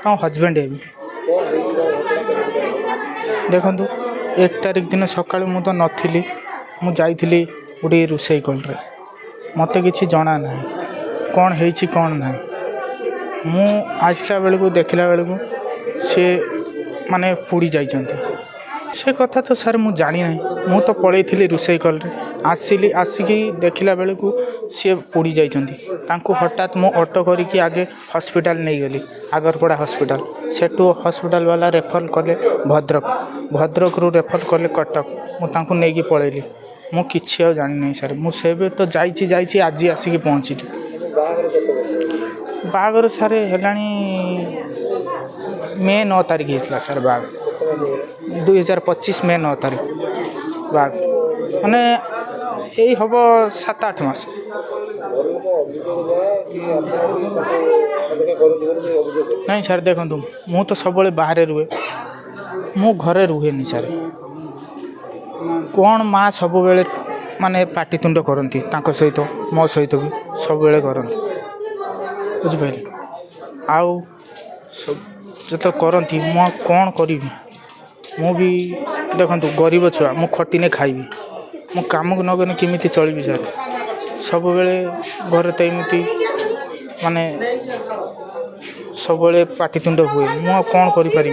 हाँ हजबैंड है देखु 1 तारिख दिन सका मु तो नी मुझे गोटे रोसई कल मत कि जना ना कौन है कौन ना मु आसला बेलू देखला बेलू सी माने पोड़ी जाइछन्ति से कथा तो सर मु जानी ना मु तो पलैली रोसई कल आसिली आसिकी देखला बेलू सी पोड़ी जाइछन्ति तांको हठात मु ऑटो करिकी आगे हॉस्पिटल नहीं गली आगरपड़ा हॉस्पिटल सेठू हॉस्पिटल वाला रेफर कले भद्रक भद्रक रु रेफर कले कटक मु तांको नेकी पलैली मु किछि आ जानि नहीं सर मु से भी तो जाइछि आज आसिकी पहुँचली बागर सर हेलानी मे 9 तारिख होता सर बाग 2025 मे 9 तारिख बाग माने यही हम 7-8 मास नहीं सर देखु मु तो सब बाहर रुहे मु घरे रुहे नहीं सर कौन माँ सब बेले माने पाटितुंड करती सहित मो सहित भी सब बेले करती बुझिपारे आउ सब जो करती मु कौन करी मु भी देखु गरीब छुआ मु खटिने खाइबी मु काम को नगने केमिति चलबी सर सब बेले घर तो एमती माने सब बेले पाटितुंड हुए मु कौन करि पारि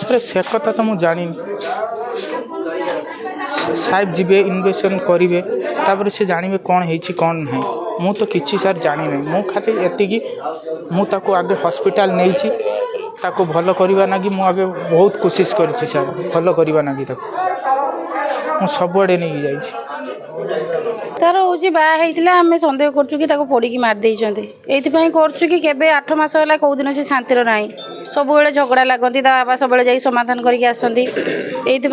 सर से कथा तो मु जानी साहेब जीवे इन्वेस्टमेंट करेंगे तापर से जानवे कौन है कौन ना मु तो किसी सर जानी ना मु खाली एतिकी मु ताको आगे हॉस्पिटल नहीं ताको भल करवा ना मु आगे बहुत कोशिश करी सर भल करवा ना मु सबुआड़े नहीं जाइए तार हूँ बाहर आम सन्देह कर पोड़ी मारिदे कर 8 मास है कौ दिन से शांतिर ना सब झगड़ा लगती बाबा सब समाधान करके आसती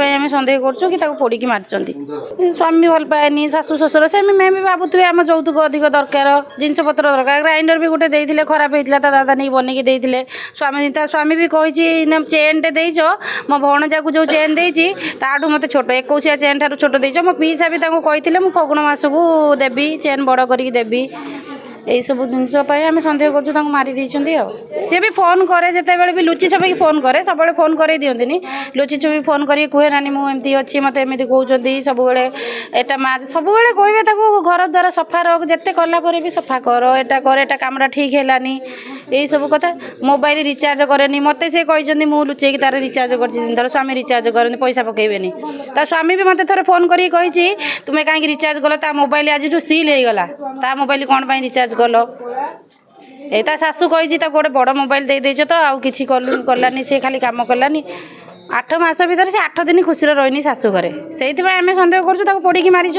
आम सन्देह कर पोड़ी मारी स्वामी भल पाएनि शाशु शशुर से मैं भी भावुए आम যৌতুক अधिक दरकार जिनपतर दरकार ग्राइंडर भी गोटे देते खराब होता दादा नहीं बनईकि देते स्वामी भी कही चेन टे देच मो भणजा को जो चेन देती ताठू मत छोट 21 चेन ठार छोट देच मो पीसा भी कही मु फगुण मासकू देवी चेन बड़ करके देवी यही सब जिनपाई आम सन्देह कर मारी सी भी फोन करे जिते भी लुचि छपी फोन करे सब फोन कर दिखती लुचि छपी फोन कर कहे नानी मुझे अच्छी मत एमती कहते सब एटा माँ सब कहे घर द्वारा सफा रख जिते कलापर भी सफा कर एटा कमरा ठीक है यही सब कथा मोबाइल रिचार्ज कैनि मत से कहते मुझे लुचे तार रिचार्ज कर स्वामी रिचार्ज करते पैसा पकेबेनि ता स्वामी भी मत थे फोन करी तुम्हें कहीं रिचार्ज कल ता मोबाइल आज सील हो गला ता मोबाइल कौन पाई रिचार्ज कल ए शाशु कही गोटे बड़ मोबाइल दे देच तो आउ कि कलानी सी खाली कम कलानी 8 मास भर से 8 दिन खुशी रही शाशु घरे से आम सन्देह कर पोड़ी मारी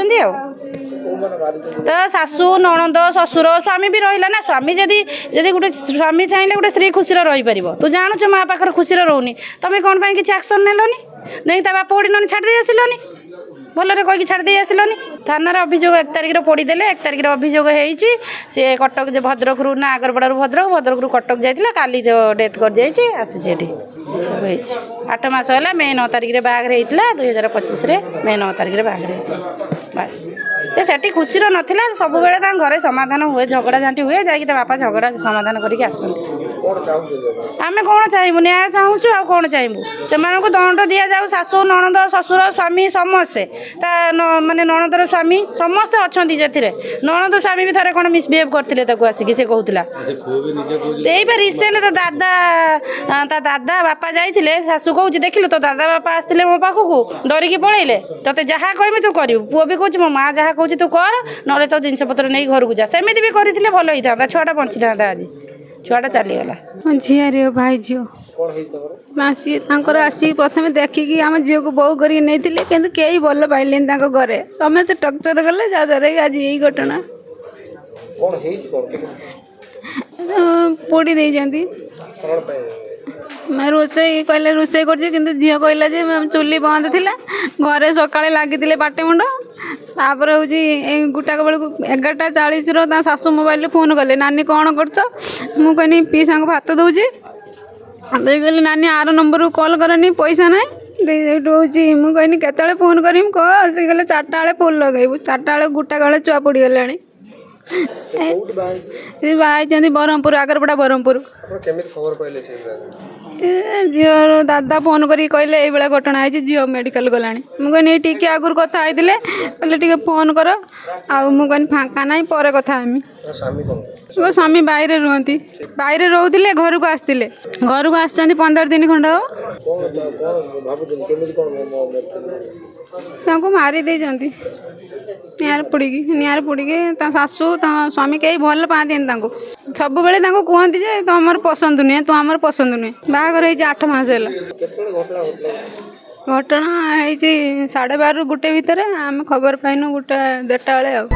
तो शाशु नणंद शशुर स्वामी भी रहा ना स्वामी जदि गोटे स्वामी चाहिए गोटे स्त्री खुशी रही पार तू जानूच माँ पाखे खुशी रोनी तुम्हें कौन पाई किसी एक्शन नेलनि नहीं ता बाप ओडी छाड़ी आसिलनि भलरे कहीकि छाड़ी आसिलनि थाना अभियोग 1 तारिख पड़ीदेले 1 तारिख अभियोग होती सी कटक भद्रक रु ना आगरपड़ा भद्रक भद्रक रु कटक जाइला काली जो डेथ कर जाइए आसी सब 8 मास है मे 9 तारिख बाहर होता 2025 मे 9 तारिख बाहर होता बास से खुशी नाला सब घरे समाधान हुए झगड़ा झाँटी हुए जाकि बापा झगड़ा समाधान करके आसती आम कौन चाहबू न्याय चाहूँ आ कौन चाहबू से दंड दि जाऊ शाशु नणंद शशुर स्वामी समस्ते माने नणंदर स्वामी समस्ते अच्छा नणंद स्वामी भी थे कौन मिसबिहेव करते आसिक से कहला रिसेंट तो दादा बापा जाइए शाशु कहूँ देखिल तो दादा बापा आसते मो पाखक डरिकी पलैले ते जहाँ कहमी तू करू पुओ भी कहूँ मो माँ जहाँ कहूँ तू कर ना तो जिनपतर नहीं घर को जा सेमती भी करते भल होता छुआटा बंची था आज छुआटा चलीगला झील भाई झील मासी आसिक प्रथम देखिकी आम झील को बहु करके नहीं कई भल पाइले घरे समस्त टक्चर कले जहाँद्वारा कि आज यही घटना पोड़ी देती रोसे कहले रोसे कर झील कहला चुली बंद थी घरे सका लगी बाटे मुंड तापर हूँ गोटाक बेलू 11:40 शाशु मोबाइल फोन कले नानी कौन कर कहनी पीसा भात दूसरी कहली नानी आर नंबर को कॉल करनी पैसा ना ସେଇଠୁ ହେଉଛି ମୁଁ କହିନି କେତେବେଳେ ଫୋନ୍ କରିମି କହ, ସେ କହିଲେ 4ଟା ବେଳେ ଫୋନ୍ ଲଗାଇବୁ। 4ଟା ବେଳେ ଗୋଟା ବେଳେ ଛୁଆ ପଡ଼ିଗଲାଣି। ସେ ବାହା ହେଇଛନ୍ତି ବ୍ରହ୍ମପୁର, ଆଗରପଡ଼ା ବ୍ରହ୍ମପୁର। ଝିଅର ଦାଦା ଫୋନ୍ କରିକି କହିଲେ ଏଇଭଳିଆ ଘଟଣା ହେଇଛି, ଝିଅ ମେଡ଼ିକାଲ ଗଲାଣି। ମୁଁ କହିନି ଟିକେ ଆଗରୁ କଥା ହେଇଥିଲେ, କହିଲେ ଟିକେ ଫୋନ୍ କର। ଆଉ ମୁଁ କହିନି ଫାଙ୍କା ନାହିଁ, ପରେ କଥା ହେମି। ମୋ ସ୍ୱାମୀ ବାଇରେ ରୁହନ୍ତି, ବାଇରେ ରହୁଥିଲେ, ଘରକୁ ଆସିଥିଲେ। ଘରକୁ ଆସିଛନ୍ତି 15 ଦିନ ଖଣ୍ଡ ହେବ। ତାଙ୍କୁ ମାରି ଦେଇଛନ୍ତି ନିଆଁରେ ପୋଡ଼ିକି। ତା ଶାଶୁ ତା ସ୍ୱାମୀ କେହି ଭଲ ପାଆନ୍ତିନି ତାଙ୍କୁ। ସବୁବେଳେ ତାଙ୍କୁ କୁହନ୍ତି ଯେ ତୁ ଆମର ପସନ୍ଦ ନୁହେଁ, ତୁ ଆମର ପସନ୍ଦ ନୁହେଁ। ବାହାଘର ହେଇଛି 8 ମାସ ହେଲା। ଘଟଣା ହେଇଛି 12:30 1 ଭିତରେ। ଆମେ ଖବର ପାଇନୁ 1 1:30 ବେଳେ ଆଉ।